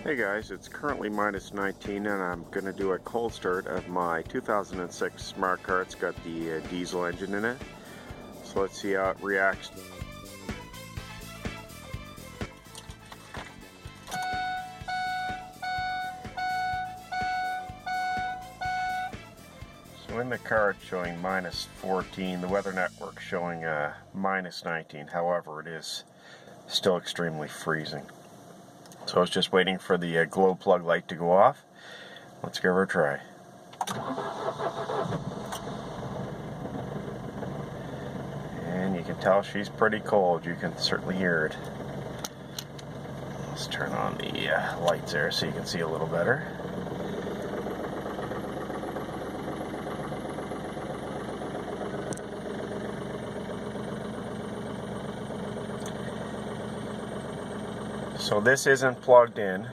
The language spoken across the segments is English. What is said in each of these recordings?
Hey guys, it's currently -19 and I'm going to do a cold start of my 2006 smart car. It's got the diesel engine in it. So let's see how it reacts. So in the car it's showing -14, the weather network showing -19. However, it is still extremely freezing. So I was just waiting for the glow plug light to go off. Let's give her a try. And you can tell she's pretty cold. You can certainly hear it. Let's turn on the lights there so you can see a little better. So this isn't plugged in,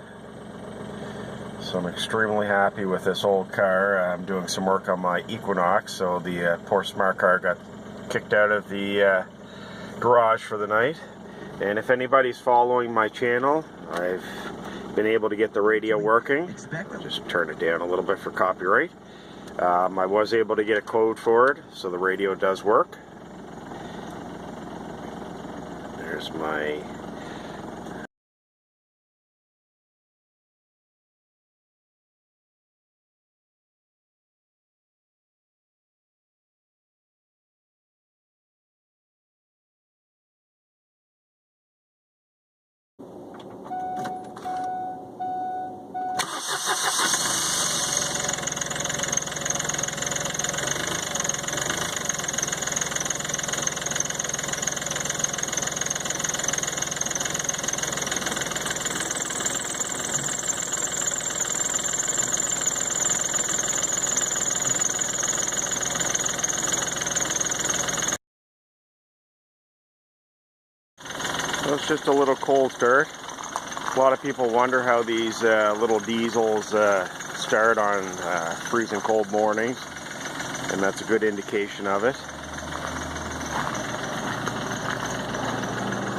so I'm extremely happy with this old car. I'm doing some work on my Equinox, so the poor smart car got kicked out of the garage for the night. And if anybody's following my channel, I've been able to get the radio working. I'll just turn it down a little bit for copyright. I was able to get a code for it, so the radio does work. There's my So it's just a little cold start. A lot of people wonder how these little diesels start on freezing cold mornings, and that's a good indication of it.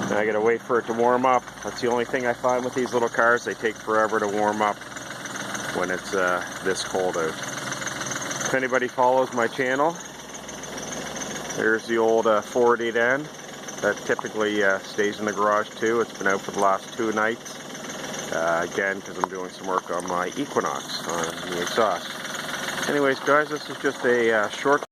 Now I gotta wait for it to warm up. That's the only thing I find with these little cars. They take forever to warm up when it's this cold out. If anybody follows my channel, there's the old 488N. That typically stays in the garage too. It's been out for the last 2 nights. Again, because I'm doing some work on my Equinox on the exhaust. Anyways, guys, this is just a short